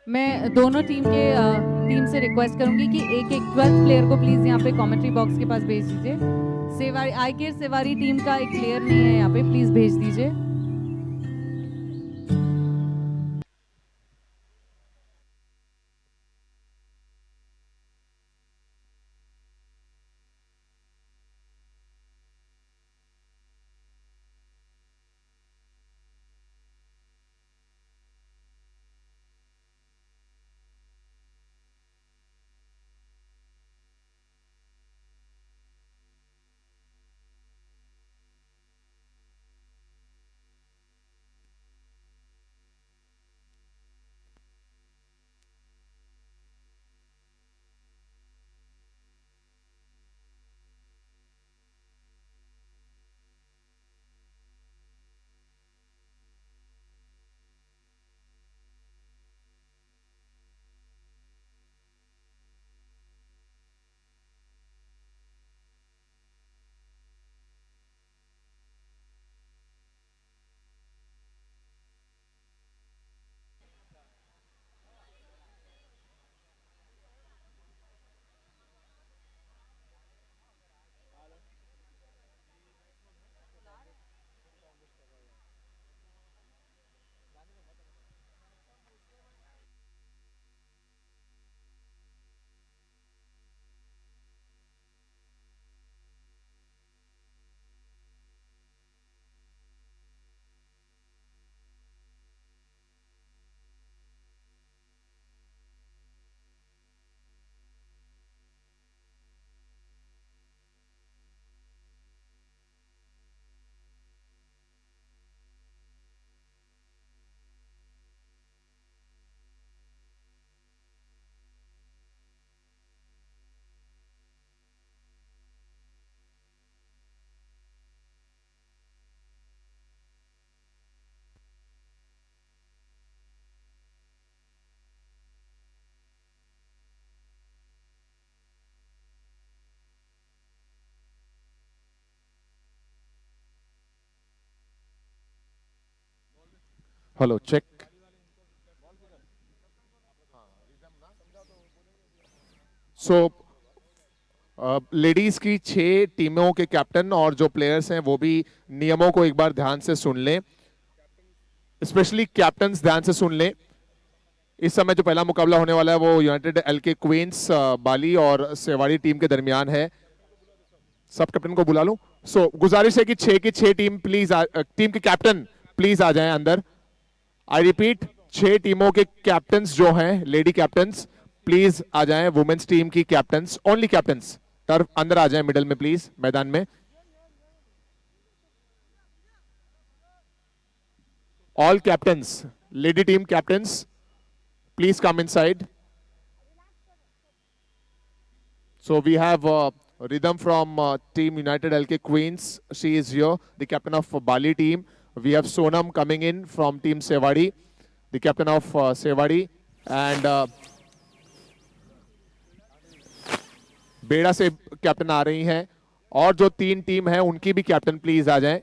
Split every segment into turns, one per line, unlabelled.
मैं दोनों टीम से रिक्वेस्ट करूंगी कि एक एक 12th प्लेयर को प्लीज यहाँ पे कमेंट्री बॉक्स के पास भेज दीजिए। सेवारी आई केयर सेवारी टीम का एक प्लेयर नहीं है यहाँ पे, प्लीज भेज दीजिए।
Hello check. सो लेडीज की 6 टीमों के कैप्टन और जो प्लेयर्स हैं वो भी नियमों को एक बार ध्यान से सुन लें, स्पेशली कैप्टन्स ध्यान से सुन लें। इस समय जो पहला मुकाबला होने वाला है वो यूनाइटेड एलके क्वींस बाली और सेवाड़ी टीम के दरमियान है। सब कैप्टन को बुला लूं। गुजारिश है कि 6 की 6 टीम प्लीज टीम के कैप्टन प्लीज आ जाएं अंदर। आई रिपीट, 6 टीमों के कैप्टन्स जो हैं, लेडी कैप्टन्स, प्लीज आ जाएं। वुमेन्स टीम की कैप्टन्स, ओनली कैप्टन्स टर्फ अंदर आ जाएं, मिडल में प्लीज, मैदान में। All captains, lady team captains, please come inside. So we have Rhythm from Team United LK Queens. She is here, the captain of Bali team. We have Sonam coming in from Team Sewadi, the captain of Sewadi. And बेड़ा से captain आ रही हैं। और जो 3 team है उनकी भी captain please आ जाएं।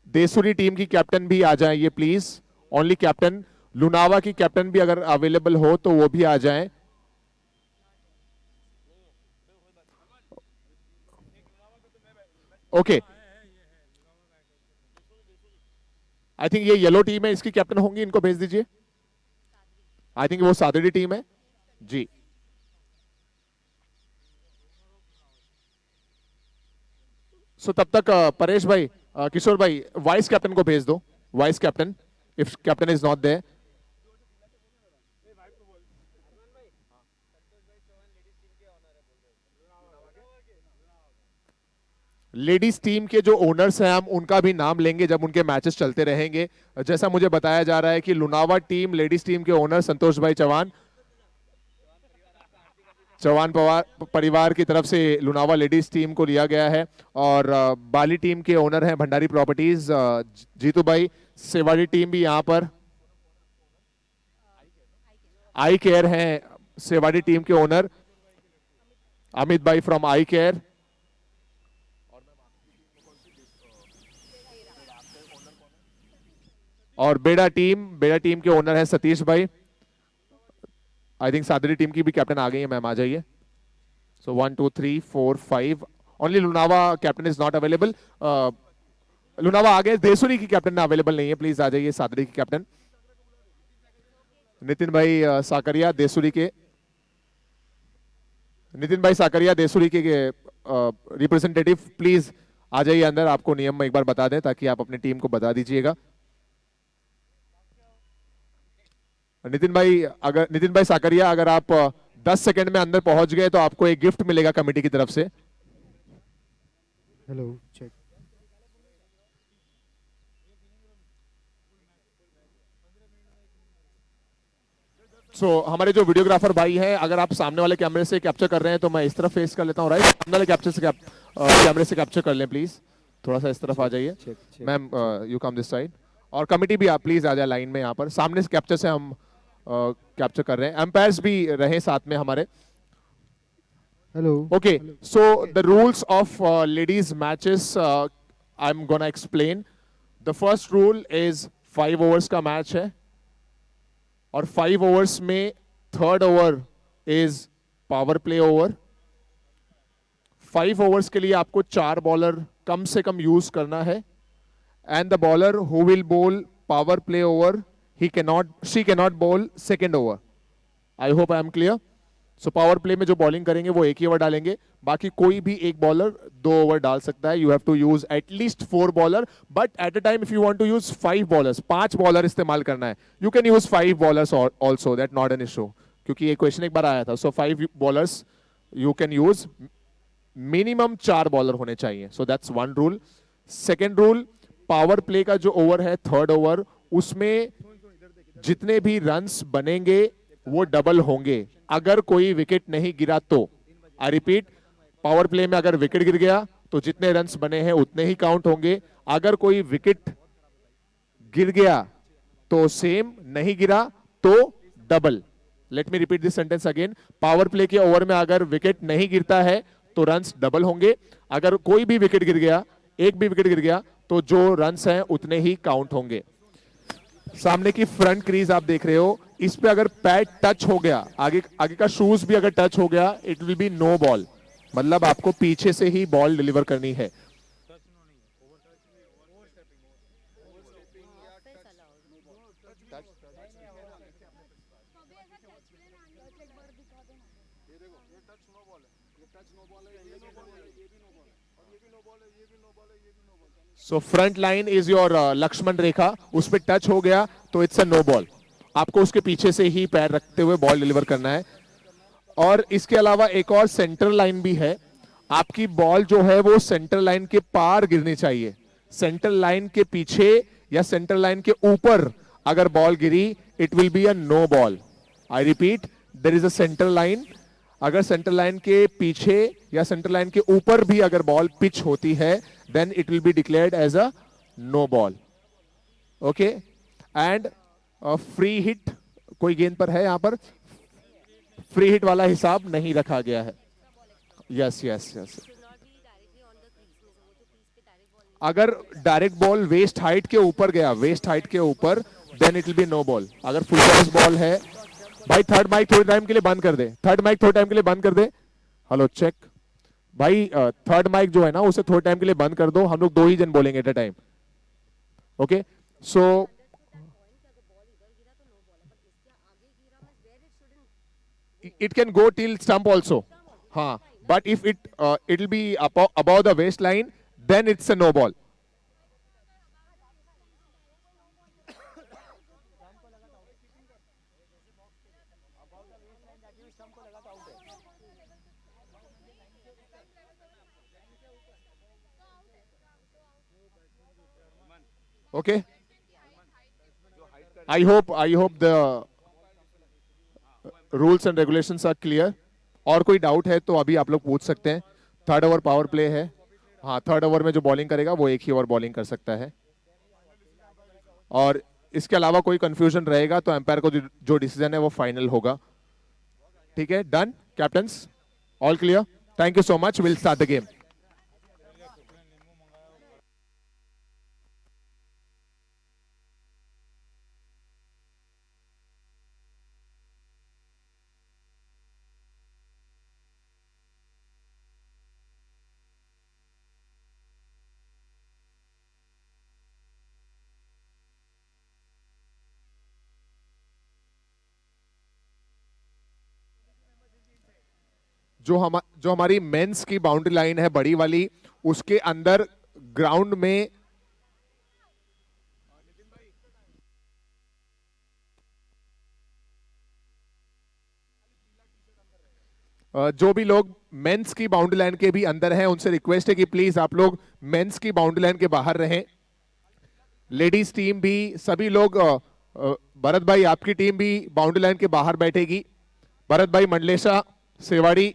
देसुरी टीम की कैप्टन भी आ जाएं ये प्लीज, ओनली कैप्टन। लुनावा की कैप्टन भी अगर अवेलेबल हो तो वो भी आ जाएं। ओके, आई थिंक ये येलो टीम है, इसकी कैप्टन होंगी, इनको भेज दीजिए। आई थिंक वो सादड़ी टीम है जी। तब तक परेश भाई, किशोर भाई, वाइस कैप्टन को भेज दो। Vice captain, if captain is not there. Ladies team के जो ओनर्स हैं हम उनका भी नाम लेंगे जब उनके मैचेस चलते रहेंगे। जैसा मुझे बताया जा रहा है कि लुनावा टीम लेडीज टीम के ओनर संतोष भाई चौहान, चौहान परिवार की तरफ से लुनावा लेडीज टीम को लिया गया है। और बाली टीम के ओनर हैं भंडारी प्रॉपर्टीज जीतू भाई। सेवाड़ी टीम भी यहाँ पर, आई केयर हैं सेवाड़ी टीम के ओनर अमित भाई फ्रॉम आई केयर। और बेड़ा टीम के ओनर है सतीश भाई। आई थिंक सादरी टीम की भी कैप्टन आ गई है, मैम आ जाइए। So 1 2 3 4 5 only Lunawa captain is not available. Lunawa आ गए, देसुरी की कैप्टन अवेलेबल नहीं है, प्लीज आ जाइए सादरी की कैप्टन। नितिन भाई साकरिया देसुरी के, नितिन भाई साकरिया देसुरी के रिप्रेजेंटेटिव प्लीज आ जाइए अंदर। आपको नियम में एक बार बता दें ताकि आप अपनी टीम को बता दीजिएगा। नितिन भाई साकरिया अगर आप 10 सेकंड में अंदर पहुंच गए तो आपको एक गिफ्ट मिलेगा कमेटी की तरफ से।
Hello check.
हमारे जो वीडियोग्राफर भाई हैं, अगर आप सामने वाले कैमरे से कैप्चर कर रहे हैं तो मैं इस तरफ फेस कर लेता हूँ, राइट? सामने वाले कैमरे से कैप्चर कर लें प्लीज, थोड़ा सा इस तरफ आ जाइए। Ma'am you come this side, और कमेटी भी आप प्लीज आ जाए लाइन में। यहाँ पर सामने से कैप्चर से हम कैप्चर कर रहे हैं, एम्पायर्स भी रहे साथ में हमारे।
Hello.
Okay, so the rules of ladies matches I'm gonna explain. The first rule is 5 overs का मैच है, और 5 overs में third over is power play over. 5 overs के लिए आपको 4 बॉलर कम से कम यूज करना है, and the bowler who will bowl power play over she cannot bowl second over. I hope I am clear. So power play में जो bowling करेंगे वो एक ही ओवर डालेंगे, बाकी कोई भी एक बॉलर 2 ओवर डाल सकता है। You have to use at least 4 bowler, but at a time if you want to use 5 bowlers, 5 bowler इस्तेमाल करना है, you can use 5 bowlers also, that not an issue, क्योंकि ये क्वेश्चन एक बार आया था। So 5 bowlers you can use, minimum 4 bowler होने चाहिए। So that's one rule. Second rule, power play का जो ओवर है थर्ड ओवर, उसमें जितने भी रन्स बनेंगे वो डबल होंगे अगर कोई विकेट नहीं गिरा तो। आई रिपीट, पावर प्ले में अगर विकेट गिर गया तो जितने रन्स बने हैं उतने ही काउंट होंगे। अगर कोई विकेट गिर गया तो सेम, नहीं गिरा तो double. Let me repeat this sentence again. Power play के ओवर में अगर विकेट नहीं गिरता है तो रन्स डबल होंगे। अगर कोई भी विकेट गिर गया, एक भी विकेट गिर गया, तो जो रन्स हैं उतने ही काउंट होंगे। सामने की फ्रंट क्रीज आप देख रहे हो, इस पे अगर पैड टच हो गया, आगे का शूज भी अगर टच हो गया, it will be no ball, मतलब आपको पीछे से ही बॉल डिलीवर करनी है। So front line is your Lakshman rekha, उस पर टच हो गया तो इट्स अ नो बॉल, आपको उसके पीछे से ही पैर रखते हुए बॉल डिलीवर करना है। और इसके अलावा एक और सेंटर लाइन भी है, आपकी बॉल जो है वो सेंटर लाइन के पार गिरनी चाहिए। सेंटर लाइन के पीछे या सेंटर लाइन के ऊपर अगर बॉल गिरी, it will be a no ball. I repeat, there is a centre line, अगर सेंटर लाइन के पीछे या सेंटर लाइन के ऊपर भी अगर बॉल पिच होती है, then it will be declared as a no ball. Okay, and free hit कोई गेंद पर है, यहां पर फ्री हिट वाला हिसाब नहीं रखा गया है। यस यस यस, अगर डायरेक्ट बॉल वेस्ट हाइट के ऊपर गया, वेस्ट हाइट के ऊपर, then it will be no ball. अगर फुल टॉस बॉल है, भाई थर्ड माइक थोड़ी टाइम के लिए बंद कर दे, थर्ड माइक थोड़ी टाइम के लिए बंद कर दे। हेलो चेक भाई, थर्ड माइक जो है ना उसे थोड़ी टाइम के लिए बंद कर दो, हम लोग 2 ही जन बोलेंगे eight a time. Okay, so it can go till stump also, but if it will be above the waistline, then it's a no ball. Okay, I hope the rules and regulations are clear. और कोई doubt है तो अभी आप लोग पूछ सकते हैं। थर्ड ओवर पावर प्ले है, हाँ थर्ड ओवर में जो बॉलिंग करेगा वो एक ही ओवर बॉलिंग कर सकता है, और इसके अलावा कोई कंफ्यूजन रहेगा तो एम्पायर को जो डिसीजन है वो फाइनल होगा। ठीक है, done captains, all clear, thank you so much, will start the game. जो हमारी मेंस की बाउंड्री लाइन है बड़ी वाली, उसके अंदर ग्राउंड में जो भी लोग मेंस की बाउंड्री लाइन के भी अंदर हैं, उनसे रिक्वेस्ट है कि प्लीज आप लोग मेंस की बाउंड्री लाइन के बाहर रहें। लेडीज टीम भी, सभी लोग भरत भाई आपकी टीम भी बाउंड्री लाइन के बाहर बैठेगी। भरत भाई, मंडलेशा, सेवाड़ी।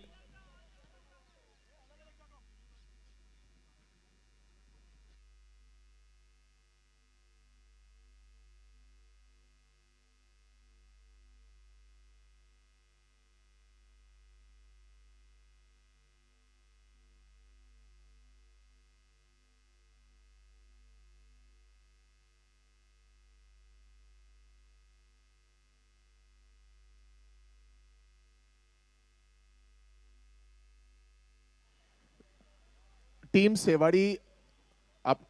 टीम सेवाड़ी, आप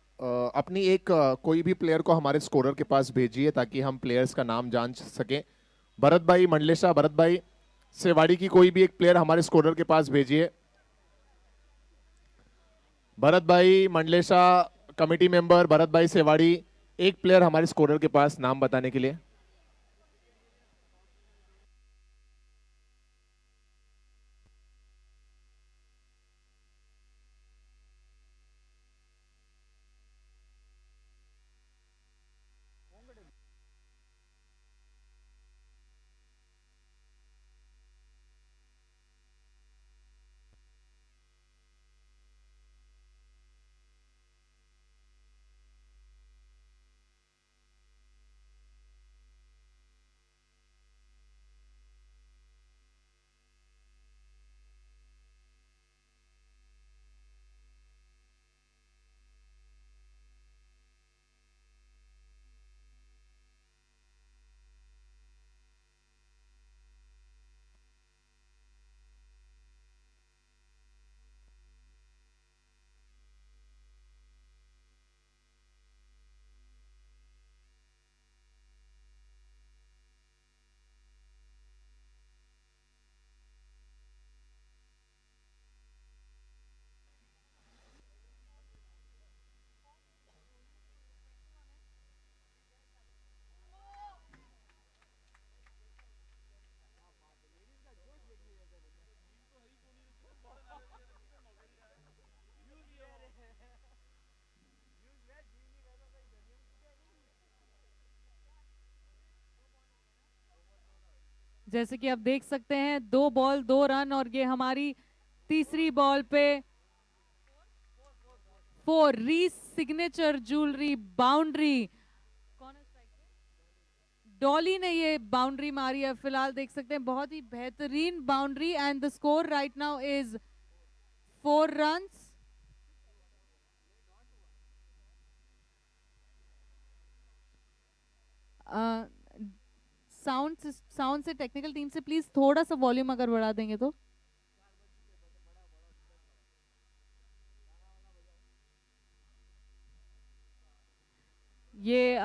अपनी एक कोई भी प्लेयर को हमारे स्कोरर के पास भेजिए ताकि हम प्लेयर्स का नाम जान सकें। भरत भाई, मंडलेशा, भरत भाई, सेवाड़ी की कोई भी एक प्लेयर हमारे स्कोरर के पास भेजिए। भरत भाई, मंडलेशा, कमेटी मेंबर, भरत भाई, सेवाड़ी, एक प्लेयर हमारे स्कोरर के पास नाम बताने के लिए।
जैसे कि आप देख सकते हैं 2 बॉल 2 रन, और ये हमारी तीसरी बॉल पे 4 री सिग्नेचर ज्वेलरी बाउंड्री। कौन है स्ट्राइक पे? डॉली ने ये बाउंड्री मारी है। फिलहाल देख सकते हैं बहुत ही बेहतरीन boundary, and the score right now is 4 runs। Sound से टेक्निकल टीम से प्लीज थोड़ा सा वॉल्यूम अगर बढ़ा देंगे तो। ये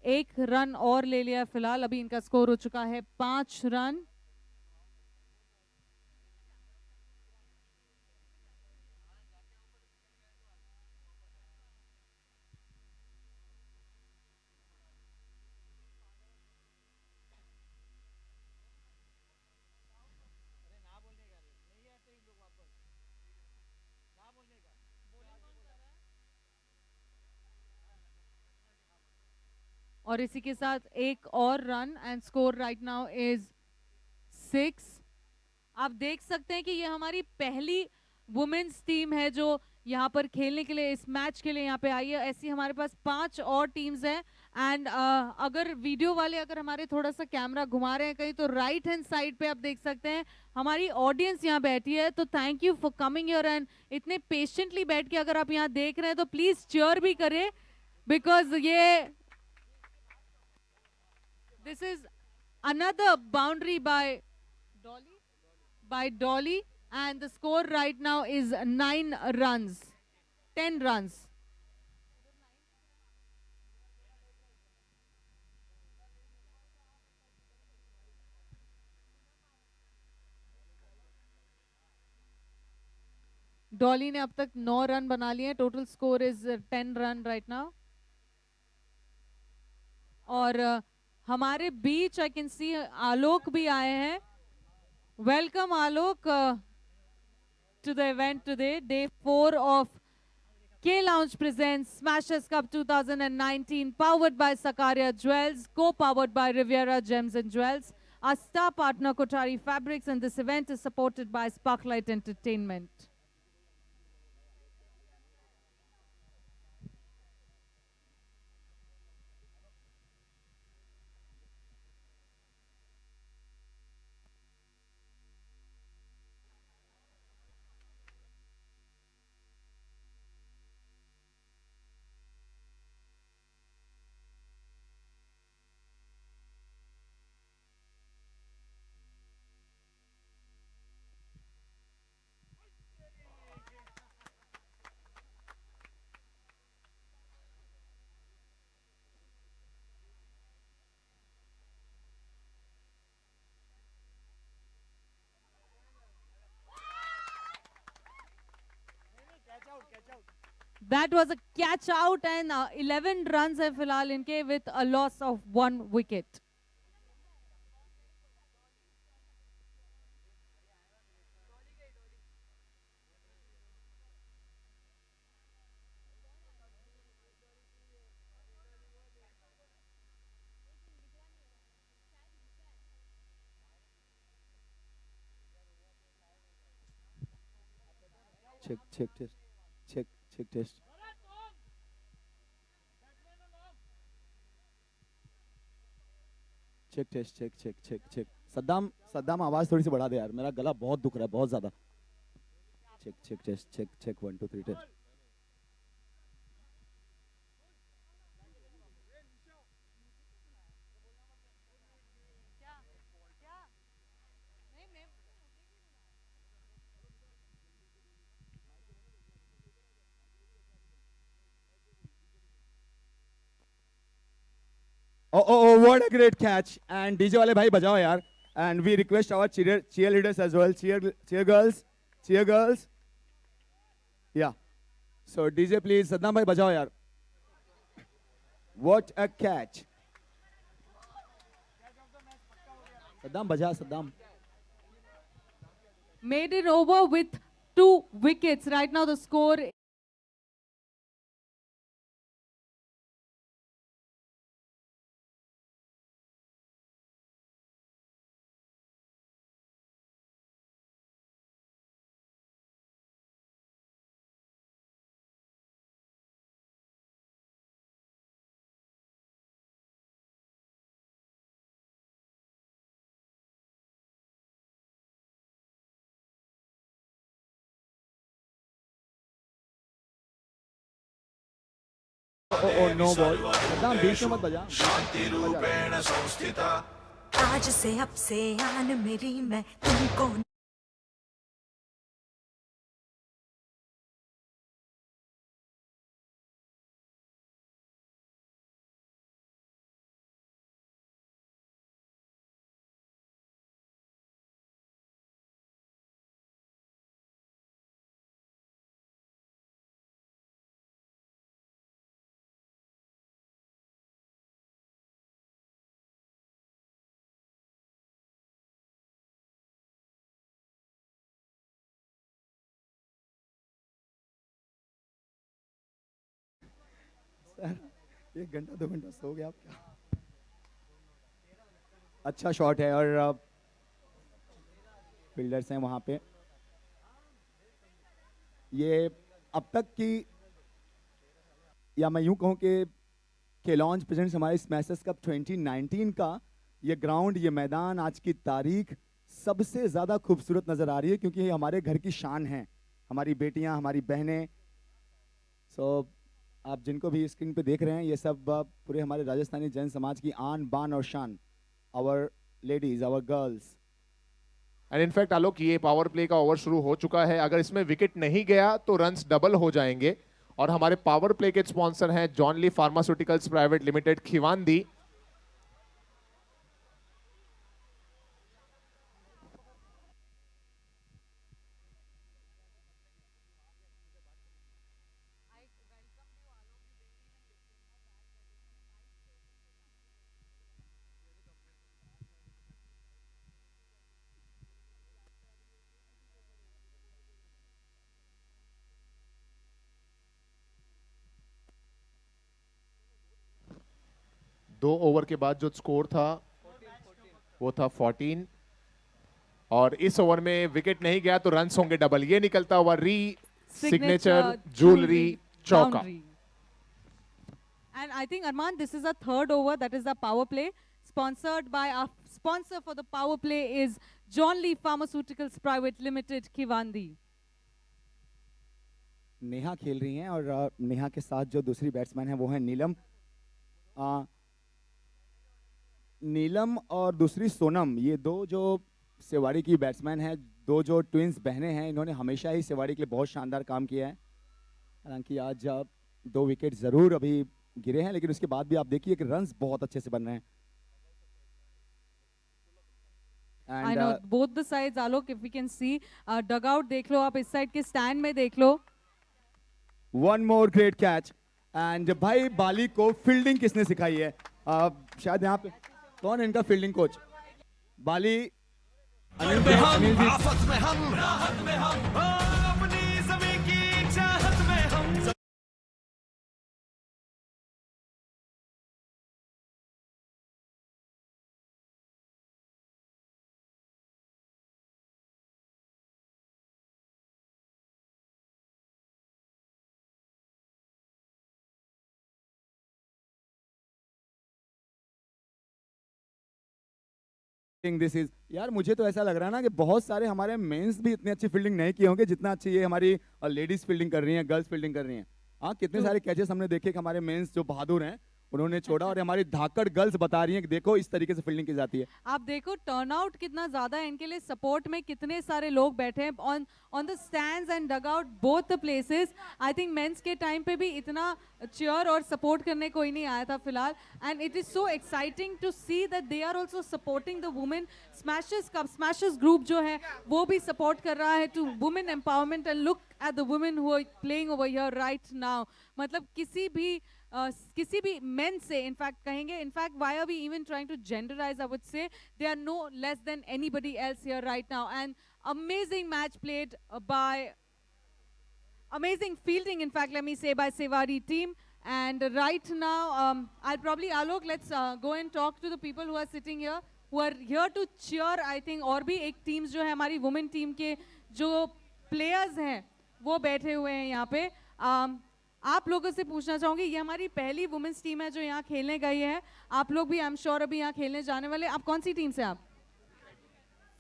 1 रन और ले लिया फिलहाल। अभी इनका स्कोर हो चुका है 5 रन। और इसी के साथ एक और run, and score right now is 6। आप देख सकते हैं कि ये हमारी पहली वुमेन्स टीम है जो यहाँ पर खेलने के लिए, इस मैच के लिए यहाँ पे आई है। ऐसी हमारे पास 5 और टीम्स हैं। एंड अगर वीडियो वाले अगर हमारे थोड़ा सा कैमरा घुमा रहे हैं कहीं, तो राइट हैंड साइड पे आप देख सकते हैं हमारी ऑडियंस यहाँ बैठी है। तो thank you for coming here, and इतने पेशेंटली बैठ के अगर आप यहाँ देख रहे हैं तो प्लीज चीयर भी करें, बिकॉज ये this is another boundary by Dolly, and the score right now is 9 runs, 10 runs. Dolly ने अब तक 9 रन बना लिए हैं. Total score is 10 run right now. और हमारे बीच आई कैन सी आलोक भी आए हैं. Welcome Alok to the event today, day 4 of K Lounge presents Smashers Cup 2019, powered by Sakaria Jewels, co-powered by Riviera Gems and Jewels. Our star partner Kotari Fabrics, and this event is supported by Sparklight Entertainment. That was a catch out, and 11 runs hai filhal inke with a loss of 1 wicket.
Check, check, test. Check, check, test. Check test check check check check. Saddam Saddam आवाज थोड़ी सी बढ़ा दे यार, मेरा गला बहुत दुख रहा है, बहुत ज्यादा. Check check test check check 1 2 3 test. Oh, oh, oh, what a great catch. And DJ वाले भाई बजाओ यार. And we request our cheerleaders as well. Cheer girls. Cheer girls. Yeah. So DJ please, Saddam भाई बजाओ यार. What a catch. सद्दाम बजा Saddam.
Made it over with 2 wickets. Right now the score
Oh, oh, no ball. Saddam बीच में मत बजा.
आज से अब से आन मेरी मैं तुमको सर 1 घंटा 2 घंटा सो गया आप क्या? अच्छा शॉट है और फील्डर्स हैं वहां पे. ये अब तक की, या मैं यूं कहूं कि केलॉन्ज प्रेजेंट्स हमारे स्मैशर्स कप 2019 का ये ग्राउंड, ये मैदान आज की तारीख सबसे ज़्यादा खूबसूरत नज़र आ रही है, क्योंकि ये हमारे घर की शान है, हमारी बेटियां, हमारी बहनें. सो आप जिनको भी स्क्रीन पे देख रहे हैं, ये सब पूरे हमारे राजस्थानी जैन समाज की आन बान और शान. Our ladies, our girls.
And in fact Alok, ये पावर प्ले का ओवर शुरू हो चुका है. अगर इसमें विकेट नहीं गया तो रन्स डबल हो जाएंगे. और हमारे पावर प्ले के स्पॉन्सर हैं John Lee pharmaceuticals private limited, Khivandi. 2 over के बाद जो स्कोर था वो था 14 और इस ओवर में विकेट नहीं गया तो रन्स होंगे डबल। ये निकलता हुआ री सिग्नेचर जूलरी चौका।
boundary. And I think, Arman, this is a third over, that is the power play, sponsored by our sponsor for the power play is John Lee Pharmaceuticals Private Limited, Kivandi.
Neha खेल रही हैं और नेहा के साथ जो दूसरी batsman है वो है नीलम। नीलम और दूसरी सोनम, ये दो जो सेवाड़ी की बैट्समैन हैं, दो जो ट्विंस बहनें हैं, इन्होंने हमेशा ही सेवाड़ी के लिए बहुत शानदार काम किया है। हालांकि आज 2 विकेट ज़रूर अभी गिरे हैं, लेकिन उसके बाद भी आप देखिए कि रन्स बहुत अच्छे से बन रहे हैं।
I know both the sides, Alok, if we can see, dugout देख लो आप, इस साइड के स्टैंड में देख लो।
One more great catch. And भाई बाली को फील्डिंग किसने सिखाई है? शायद यहाँ पे कौन है इनका fielding coach? Bali Anil ji, Anil ji. This is यार, मुझे तो ऐसा लग रहा है ना कि बहुत सारे हमारे मेंस भी इतनी अच्छी फील्डिंग नहीं किए होंगे जितना अच्छी ये हमारी लेडीज फील्डिंग कर रही हैं, गर्ल्स फील्डिंग कर रही हैं। हाँ, कितने सारे कैचेस हमने देखे कि हमारे मेंस जो बहादुर हैं उन्होंने छोड़ा, और हमारी धाकड़ गर्ल्स बता रही हैं कि देखो इस तरीके से फील्डिंग की जाती है।
आप देखो टर्नआउट कितना ज्यादा है इनके लिए, सपोर्ट में कितने सारे लोग बैठे हैं on the stands and dugout both the places. I think men's के टाइम पे भी इतना चीयर और सपोर्ट करने कोई नहीं आया था फिलहाल, and it is so exciting to see that they are also supporting the women. Smashers cup smashers group जो है वो भी सपोर्ट कर रहा है to women empowerment, and look at the women who are playing over here right now. मतलब किसी भी men से इनफैक्ट कहेंगे, in fact why are we even trying to genderize, I would say they are no less than anybody else here right now. And amazing match played by amazing fielding, in fact, let me say, by Sewari team. And right now I'll probably, Alok, let's go and talk to the people who are sitting here, who are here to cheer. I think और भी एक teams जो है हमारी women team के जो players हैं वो बैठे हुए हैं यहाँ पे। आप लोगों से पूछना चाहूंगी, ये हमारी पहली वुमेन्स टीम है जो यहाँ खेलने गई है। आप लोग भी आई एम श्योर अभी यहाँ खेलने जाने वाले। आप कौन सी टीम से? आप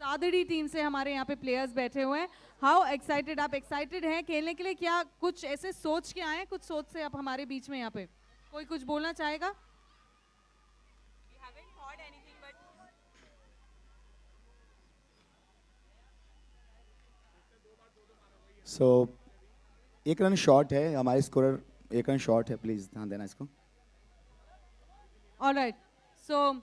सादड़ी टीम से हमारे यहाँ पे प्लेयर्स बैठे हुए हैं। हाउ एक्साइटेड, आप एक्साइटेड हैं खेलने के लिए? क्या कुछ ऐसे सोच के आए हैं, कुछ सोच से आप हमारे बीच में यहाँ पे कोई कुछ बोलना चाहेगा?
सो एक रन शॉर्ट है हमारे स्कोरर, एक रन शॉर्ट है, प्लीज ध्यान देना इसको।
All right, so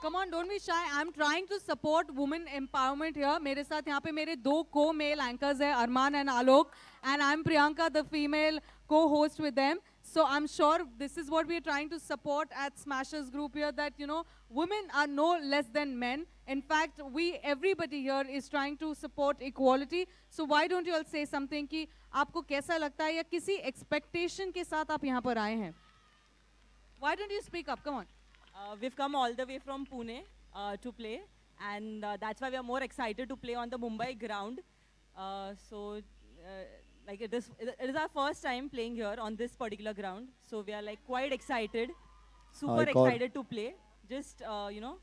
come on, don't be shy. I'm trying to support women empowerment here. मेरे साथ यहाँ पे मेरे 2 co-male anchors हैं, Arman and Alok, and I'm Priyanka, the female co-host with them. So I'm sure this is what we are trying to support at Smashers Group here, that, you know, women are no less than men. In fact, everybody here is trying to support equality. So why don't you all say something कि आपको कैसा लगता है या किसी expectation के साथ आप यहाँ पर आए हैं? Why don't you speak up? Come on.
We've come all the way from Pune to play, and that's why we are more excited to play on the Mumbai ground. Like it is our first time playing here on this particular ground, so we are like quite excited, super excited to play. Just you know.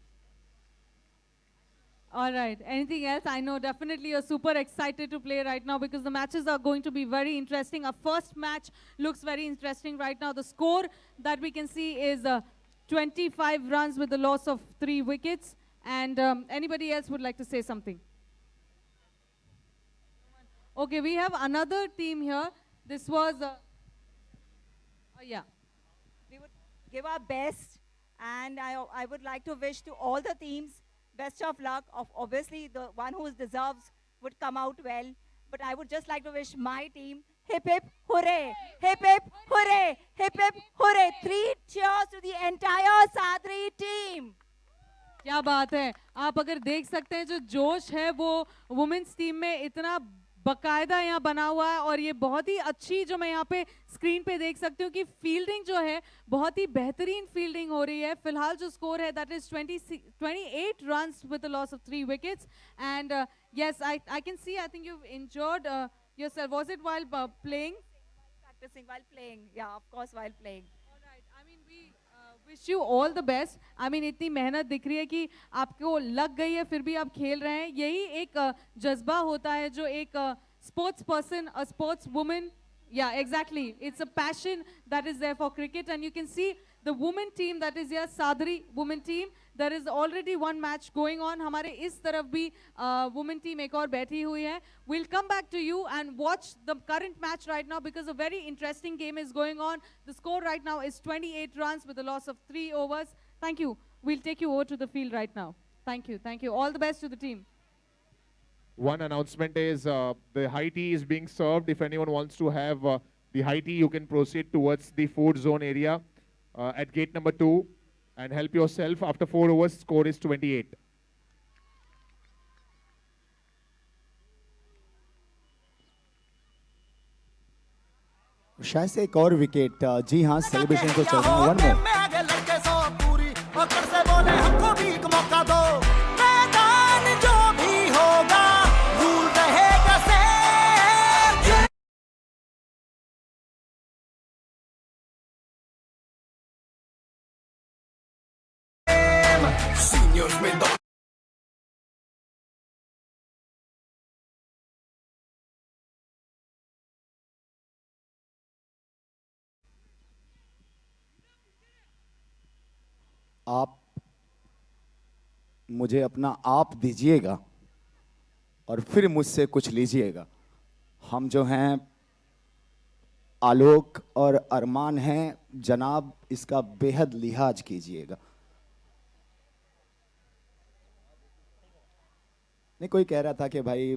All right. Anything else? I know definitely you're super excited to play right now because the matches are going to be very interesting. Our first match looks very interesting right now. The score that we can see is 25 runs with the loss of 3 wickets. And anybody else would like to say something? Okay, we have another team here. This was, yeah.
We would give our best, and I would like to wish to all the teams best of luck. Obviously, the one who deserves would come out well. But I would just like to wish my team hip hip hooray, hip hip hooray, hip hip hooray. 3 cheers to the entire Sadri team.
क्या बात है, आप अगर देख सकते हैं जो जोश है वो वुमेन्स टीम में इतना बकायदा यहाँ बना हुआ है और ये बहुत ही अच्छी, जो मैं यहाँ पे स्क्रीन पे देख सकती हूँ कि फील्डिंग जो है बहुत ही बेहतरीन फील्डिंग हो रही है। फिलहाल जो स्कोर है that is 28 runs with the loss of 3 wickets and yes I can see I think you injured yourself, was it while playing?
Practicing while playing. Yeah, of course, while playing.
I mean, we wish you all the best. I mean, इतनी मेहनत दिख रही है कि आपको लग गई है, फिर भी आप खेल रहे हैं। यही एक जज्बा होता है जो एक sports person, a sports woman, yeah, exactly. It's a passion that is there for cricket, and you can see the women team that is here, Sadri women team. There is already one match going on. हमारे इस तरफ भी women team एक और बैठी हुई है. We'll come back to you and watch the current match right now because a very interesting game is going on. The score right now is 28 runs with a loss of 3 overs. Thank you. We'll take you over to the field right now. Thank you. Thank you. All the best to the team.
One announcement is the high tea is being served. If anyone wants to have the high tea, you can proceed towards the food zone area at gate number 2 and help yourself. After 4 overs, score is 28.
शायद से एक और wicket, जी हाँ, celebration को चल रहा है। One more. आप मुझे अपना आप दीजिएगा और फिर मुझसे कुछ लीजिएगा। हम जो हैं आलोक और अरमान हैं जनाब, इसका बेहद लिहाज कीजिएगा। नहीं, कोई कह रहा था कि भाई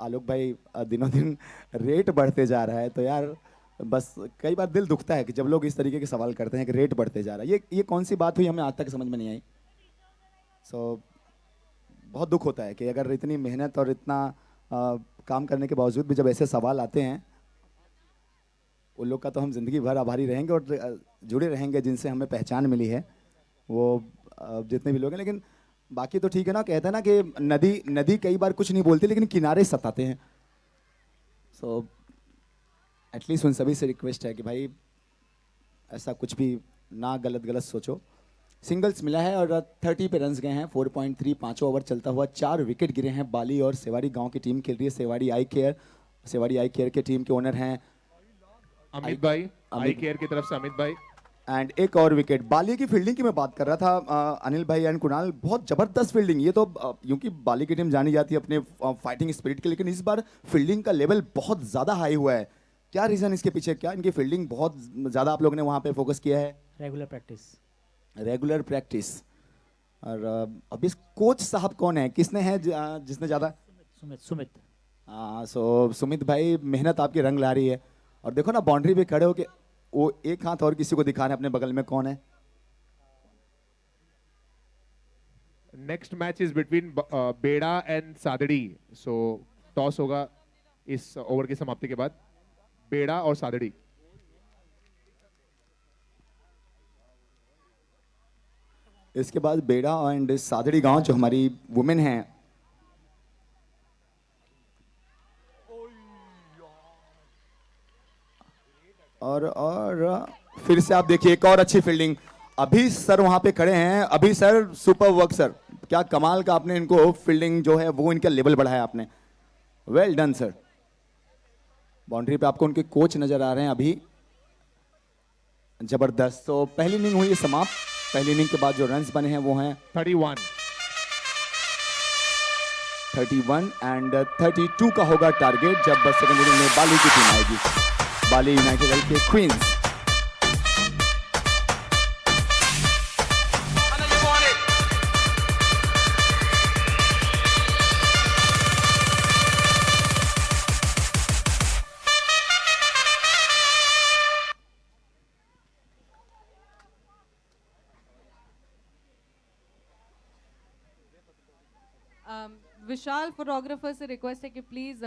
आलोक भाई दिनों दिन रेट बढ़ते जा रहा है, तो यार बस कई बार दिल दुखता है कि जब लोग इस तरीके के सवाल करते हैं कि रेट बढ़ते जा रहा है। ये कौन सी बात हुई, हमें आज तक समझ में नहीं आई। बहुत दुख होता है कि अगर इतनी मेहनत और इतना काम करने के बावजूद भी जब ऐसे सवाल आते हैं, उन लोग का तो हम जिंदगी भर आभारी रहेंगे और जुड़े रहेंगे जिनसे हमें पहचान मिली है, वो जितने भी लोग हैं। लेकिन बाकी तो ठीक है ना, कहते हैं ना कि नदी कई बार कुछ नहीं बोलती लेकिन किनारे सताते हैं। एटलीस्ट उन सभी से रिक्वेस्ट है कि भाई ऐसा कुछ भी ना गलत सोचो। सिंगल्स मिला है और 30 पे रन्स गए हैं। 4.3 पाँचों ओवर चलता हुआ 4 विकेट गिरे हैं। बाली और सेवाड़ी गांव की टीम खेल रही है। सेवाड़ी आई केयर के टीम के ओनर हैं
अमित भाई, आई केयर की तरफ से अमित भाई।
एंड एक और विकेट। बाली की फील्डिंग की मैं बात कर रहा था, अनिल भाई एंड कुणाल, बहुत जबरदस्त फील्डिंग। ये तो क्योंकि बाली की टीम जानी जाती है अपने फाइटिंग स्पिरिट के, लेकिन इस बार फील्डिंग का लेवल बहुत ज़्यादा हाई हुआ है। क्या रीज़न इसके पीछे, क्या इनकी फील्डिंग बहुत ज़्यादा आप लोगों ने वहाँ पे फोकस किया है? Regular practice. और अब इस कोच साहब कौन है, किसने है जिसने ज़्यादा?
सुमित।
हाँ, सो सुमित भाई, मेहनत आपकी रंग ला रही है। और देखो ना, बाउंड्री पे खड़े हो के वो एक हाथ और किसी को दिखाना है अपने बगल में, कौन है?
नेक्स्ट मैच इज बिटवीन बेड़ा एंड सादड़ी। सो टॉस होगा इस ओवर की समाप्ति के बाद, बेड़ा और सादड़ी।
इसके बाद बेड़ा एंड सादड़ी गांव जो हमारी वुमेन हैं, और फिर से आप देखिए एक और अच्छी फील्डिंग। अभी सर वहां पे खड़े हैं। अभी सर, सुपर वर्क सर, क्या कमाल का आपने इनको फील्डिंग जो है वो इनका लेवल बढ़ाया आपने। Well done sir. बाउंड्री पे आपको उनके कोच नजर आ रहे हैं अभी, जबरदस्त। तो पहली इनिंग हुई है समाप्त। पहली इनिंग के बाद जो रन्स बने हैं वो हैं
31
एंड 32 का होगा टारगेट जब सेकंड इनिंग में बाली की टीम आएगी। बाली यूनाइटेड के क्वींस।
विशाल फोटोग्राफर से रिक्वेस्ट है कि प्लीज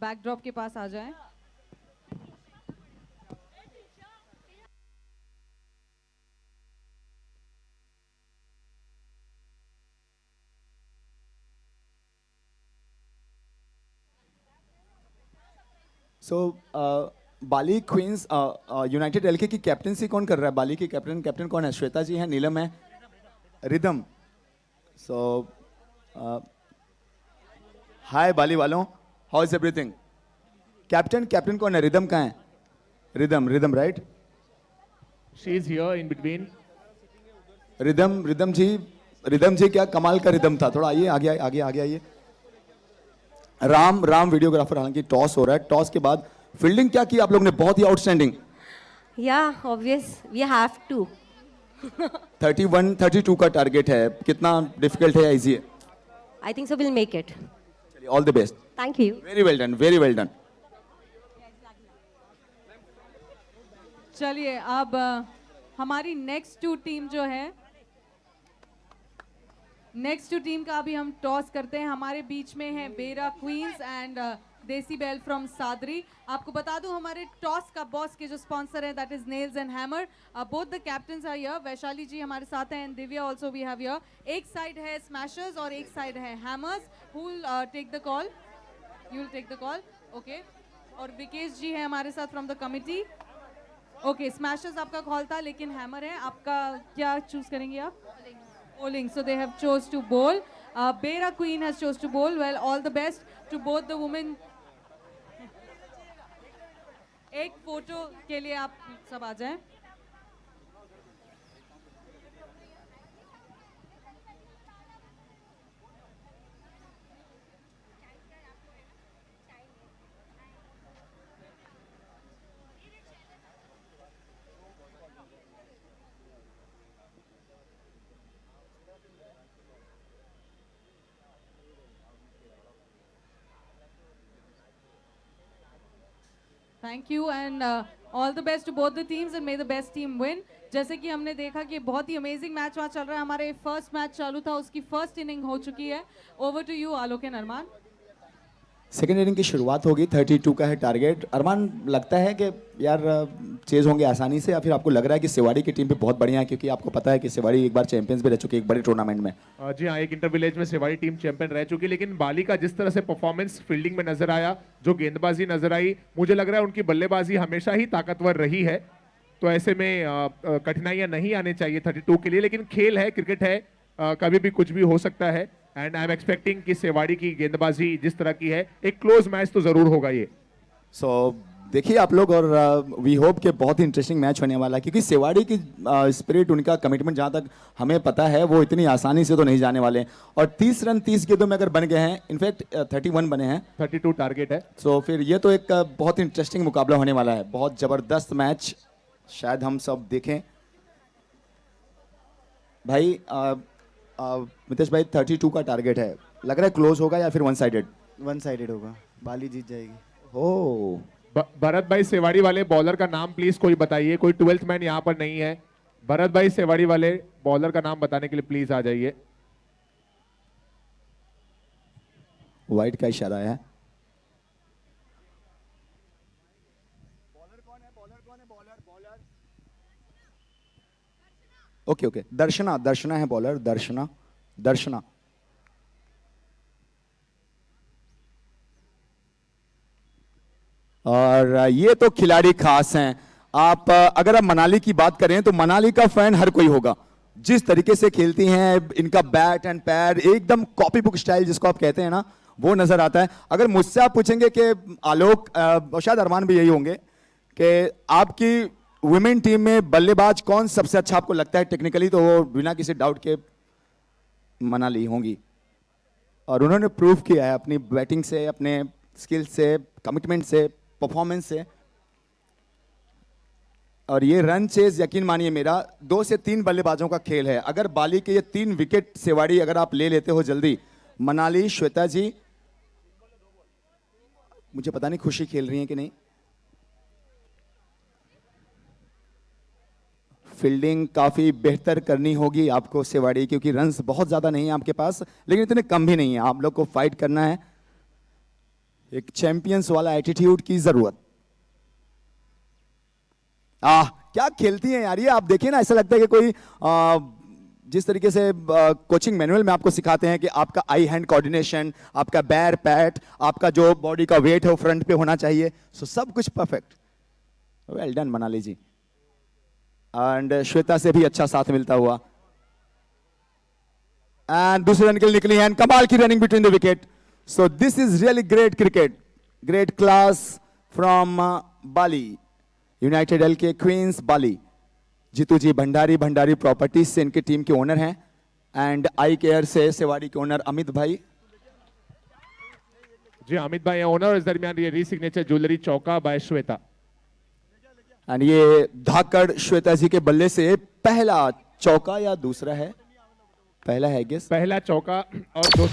बैकड्रॉप के पास आ जाएं।
सो बाली क्वींस यूनाइटेड एलके की कैप्टनसी कौन कर रहा है? बाली की कैप्टन कौन है? श्वेता जी हैं, नीलम है, रिदम। सो हाय बाली वालों, हाउ इज एवरीथिंग? कैप्टन कौन है? रिदम कहाँ है? Rhythm right?
She is here in between.
Rhythm ji क्या कमाल का रिदम था। थोड़ा आइए आगे आइए। राम वीडियोग्राफर। हालांकि टॉस हो रहा है, टॉस के बाद फील्डिंग क्या की आप लोग ने? बहुत ही outstanding.
Yeah, obvious. We have to.
32 का टारगेट है। कितना डिफिकल्ट है या इजी है?
I think so. We'll make it.
चलिए, all the best.
Thank you.
Very well done.
चलिए अब हमारी नेक्स्ट टू टीम जो है, नेक्स्ट टू टीम का अभी हम टॉस करते हैं। हमारे बीच में है बेरा क्वींस एंड देसी बेल फ्रॉम सादरी। आपको बता दूं हमारे टॉस का बॉस के जो स्पॉन्सर है that is nails and hammer. Both the captains are here. Vaishali ji हमारे साथ हैं and Divya also we have here. एक साइड है स्मैशर्स और एक साइड है hammers. Who will take the call? You will take the call, okay. और विकेश जी है हमारे साथ from the committee. Okay, smashers आपका कॉल था लेकिन हैमर है आपका। क्या चूज करेंगे आप? Bowling. So they have chose to bowl. Bera Queen has chose to bowl. Well, all the best to both the women. एक फोटो के लिए आप सब आ जाएं। Thank you and all the best to both the teams and may the best team win. जैसे कि हमने देखा कि बहुत ही अमेजिंग मैच वहाँ चल रहा है। हमारे फर्स्ट मैच चालू था, उसकी फर्स्ट इनिंग हो चुकी है। Over to you Alok and Arman.
Second inning की शुरुआत होगी। 32 का है टारगेट। अरमान, लगता है कि यार चेज होंगे आसानी से, या फिर आपको लग रहा है कि सिवाड़ी की टीम भी बहुत बढ़िया है? क्योंकि आपको पता है कि सिवाड़ी एक बार चैंपियंस भी रह चुकी है एक बड़े टूर्नामेंट में।
जी हाँ, एक इंटर विलेज में सिवाड़ी टीम चैंपियन रह चुकी है। लेकिन बाली का जिस तरह से परफॉर्मेंस फील्डिंग में नजर आया, जो गेंदबाजी नजर आई, मुझे लग रहा है उनकी बल्लेबाजी हमेशा ही ताकतवर रही है। तो ऐसे में कठिनाइयां नहीं आनी चाहिए 32 के लिए। लेकिन खेल है, क्रिकेट है, कभी भी कुछ भी हो सकता है। एंड आई एम एक्सपेक्टिंग कि सेवाड़ी की गेंदबाजी जिस तरह की है, एक क्लोज मैच तो जरूर होगा ये।
सो देखिए आप लोग, और वी होप कि बहुत ही इंटरेस्टिंग मैच होने वाला है। क्योंकि सेवाड़ी की स्पिरिट, उनका कमिटमेंट जहाँ तक हमें पता है, वो इतनी आसानी से तो नहीं जाने वाले। और 30 रन 30 गेंदों में अगर बन गए हैं, इनफैक्ट 31 बने हैं,
32 टारगेट है।
सो फिर ये तो एक बहुत इंटरेस्टिंग मुकाबला होने वाला है। बहुत जबरदस्त मैच शायद हम सब देखें। भाई मितेश भाई, 32 का टारगेट है, लग रहा है क्लोज होगा या फिर वन साइडेड
होगा। बाली जीत जाएगी।
हो
भरत भाई, सेवाड़ी वाले बॉलर का नाम प्लीज कोई बताइए। कोई 12th मैन यहाँ पर नहीं है। भरत भाई, सेवाड़ी वाले बॉलर का नाम बताने के लिए प्लीज आ जाइए।
वाइट का इशारा है। ओके, दर्शना है बॉलर। दर्शना और ये तो खिलाड़ी खास हैं। आप अगर आप मनाली की बात करें तो मनाली का फैन हर कोई होगा। जिस तरीके से खेलती हैं, इनका बैट एंड पैर एकदम कॉपी बुक स्टाइल जिसको आप कहते हैं ना, वो नजर आता है। अगर मुझसे आप पूछेंगे कि आलोक और शायद अरमान भी यही होंगे कि आपकी वुमेन टीम में बल्लेबाज कौन सबसे अच्छा आपको लगता है टेक्निकली, तो वो बिना किसी डाउट के मनाली होंगी। और उन्होंने प्रूव किया है अपनी बैटिंग से, अपने स्किल से, कमिटमेंट से, परफॉर्मेंस से। और ये रन चेज यकीन मानिए मेरा 2 से 3 बल्लेबाजों का खेल है। अगर बाली के ये 3 विकेट सेवाड़ी अगर आप ले लेते हो जल्दी, मनाली, श्वेता जी, मुझे पता नहीं खुशी खेल रही है कि नहीं। फील्डिंग काफी बेहतर करनी होगी आपको सेवाड़ी, क्योंकि रन्स बहुत ज्यादा नहीं है आपके पास, लेकिन इतने कम भी नहीं है। आप लोग को फाइट करना है। एक चैंपियंस वाला एटीट्यूड की जरूरत। क्या खेलती हैं यार ये, आप देखिए ना, ऐसा लगता है कि कोई जिस तरीके से कोचिंग मैनुअल में आपको सिखाते हैं कि आपका आई हैंड कोऑर्डिनेशन, आपका बैर पैट, आपका जो बॉडी का वेट है वो फ्रंट पे होना चाहिए, सो सब कुछ perfect. Well done Manali ji. And Shweta से भी अच्छा साथ मिलता हुआ, एंड दूसरे रन के लिए निकली एंड कमाल की running between the wicket. So this is really great cricket, great class from Bali, United LK Queens Bali. Jitu ji Bhandari, Bhandari properties से इनके टीम के ओनर हैं, एंड आई केयर से सेवाड़ी के ओनर अमित भाई।
जी अमित भाई ओनर। इस दरमियान ये रीसिग्नेचर ज्वेलरी चौका बाय श्वेता।
एंड ये धाकड़ श्वेता जी के बल्ले से पहला चौका या दूसरा है, पहला है गेस,
पहला चौका और दो।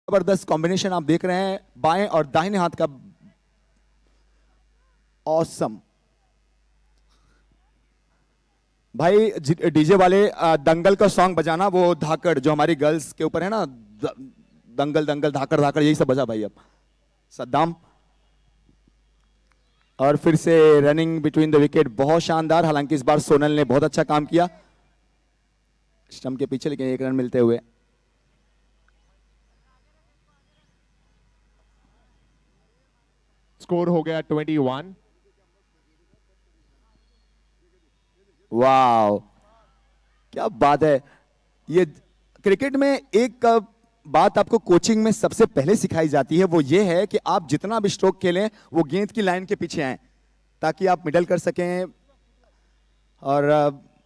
जबरदस्त कॉम्बिनेशन आप देख रहे हैं, बाएं और दाहिने हाथ का ऑसम। भाई डीजे वाले दंगल का सॉन्ग बजाना, वो धाकड़ जो हमारी गर्ल्स के ऊपर है ना, दंगल दंगल धाकड़ धाकड़, यही सब बजा भाई अब। सद्दाम, और फिर से रनिंग बिटवीन द विकेट, बहुत शानदार। हालांकि इस बार सोनल ने बहुत अच्छा काम किया स्टंप के पीछे, लेकिन एक रन मिलते हुए।
स्कोर हो गया 21।
वाह क्या बात है। ये क्रिकेट में एक बात आपको कोचिंग में सबसे पहले सिखाई जाती है, वो ये है कि आप जितना भी स्ट्रोक खेलें वो गेंद की लाइन के पीछे आए, ताकि आप मिडल कर सकें। और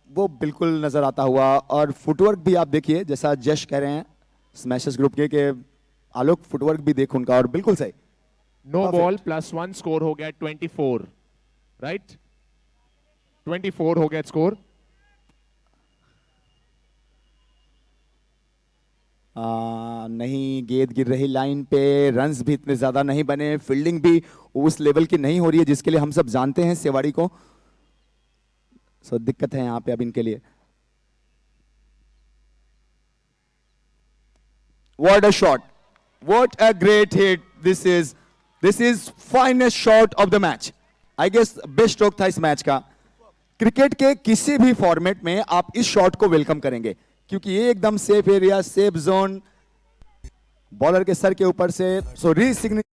वो बिल्कुल नजर आता हुआ। और फुटवर्क भी आप देखिए, जैसा जश कह रहे हैं स्मैशर्स ग्रुप के आलोक, फुटवर्क भी देखो उनका, और बिल्कुल सही।
नो बॉल +1, स्कोर हो गया 24, राइट? 24 हो गया स्कोर।
नहीं, गेंद गिर रही लाइन पे, रन्स भी इतने ज्यादा नहीं बने, फील्डिंग भी उस लेवल की नहीं हो रही है जिसके लिए हम सब जानते हैं सेवाड़ी को। सो दिक्कत है यहां पे अब इनके लिए। What a shot! What a great hit! This is finest shot of the match. I guess best stroke था इस मैच का। क्रिकेट के किसी भी फॉर्मेट में आप इस शॉट को वेलकम करेंगे, क्योंकि ये एकदम safe area, safe zone, bowler के सर के ऊपर से। सो रीसिग्नेचर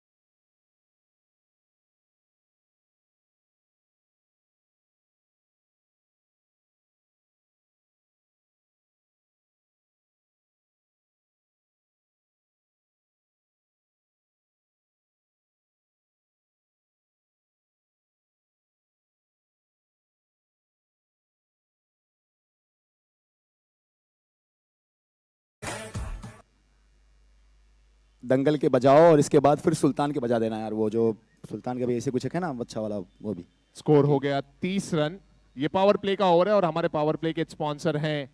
दंगल के बजाओ और इसके बाद फिर सुल्तान के बजा देना यार, वो जो सुल्तान के भी ऐसे कुछ है ना अच्छा वाला, वो भी।
स्कोर हो गया 30 रन। ये पावर प्ले का ओवर है और हमारे पावर प्ले के स्पॉन्सर हैं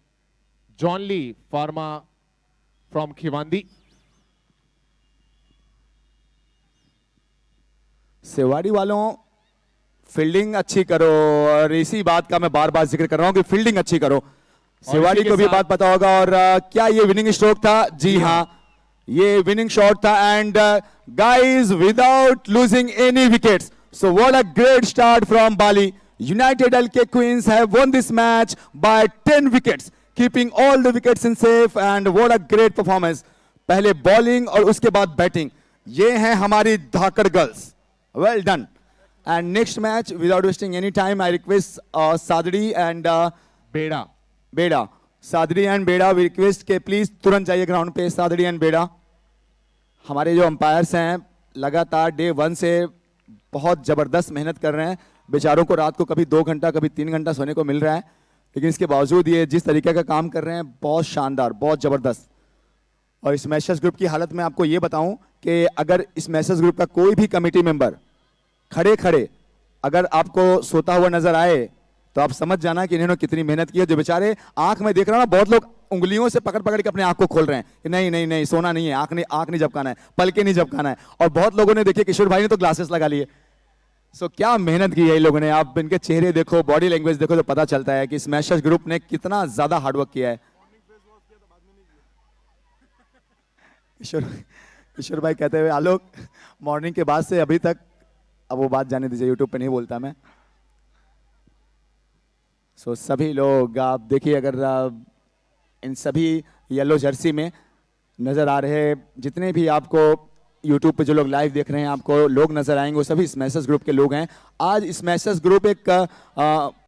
John Lee pharma from Khivandi.
Sewadi वालों फील्डिंग अच्छी करो, और इसी बात का मैं बार बार जिक्र कर रहा हूं कि फील्डिंग अच्छी करो। सेवाड़ी को भी बात पता होगा। और क्या ये विनिंग स्ट्रोक था? जी हाँ, ये विनिंग शॉट था। And guys without losing any wickets, so what a great start from Bali. United LK Queens have won this match by 10 wickets, keeping all the wickets in safe, and what a great performance. पहले bowling और उसके बाद batting, ये हैं हमारी धाकड़ girls. Well done. And next match, without wasting any time, I request Sadri and बेड़ा, Sadri and बेड़ा, we request के प्लीज तुरंत जाइए ग्राउंड पे। सादरी एंड बेड़ा, हमारे जो अंपायर्स हैं लगातार डे 1 से बहुत जबरदस्त मेहनत कर रहे हैं। बेचारों को रात को कभी 2 घंटा कभी 3 घंटा सोने को मिल रहा है, लेकिन इसके बावजूद ये जिस तरीके का काम कर रहे हैं बहुत शानदार, बहुत जबरदस्त। और इस मैसेज ग्रुप की हालत में आपको ये बताऊं कि अगर इस मैसेज ग्रुप का कोई भी कमेटी मेंबर खड़े खड़े अगर आपको सोता हुआ नजर आए तो आप समझ जाना कि इन्होंने कितनी मेहनत की है। जो बेचारे आंख में देख रहा हूं ना, बहुत लोग उंगलियों से पकड़ पकड़ के अपने आंख को खोल रहे हैं कि नहीं नहीं नहीं सोना नहीं है, आंख नहीं झपकाना है, पलके नहीं झपकाना है। और बहुत लोगों ने देखिए किशोर भाई ने तो ग्लासेस लगा लिए। सो क्या मेहनत की है इन लोगों ने, आप इनके चेहरे देखो, बॉडी लैंग्वेज देखो तो पता चलता है कि इस मैसेज ग्रुप ने कितना ज्यादा हार्डवर्क किया है। किशोर भाई कहते हुए आलोक मॉर्निंग के बाद से अभी तक, अब वो बात जाने दीजिए, यूट्यूब पे नहीं बोलता मैं। सो सभी लोग आप देखिए, अगर इन सभी येलो जर्सी में नजर आ रहे जितने भी आपको यूट्यूब पे जो लोग लाइव देख रहे हैं, आपको लोग नजर आएंगे, वो सभी इस मैसेज ग्रुप के लोग हैं। आज इस मैसेज ग्रुप एक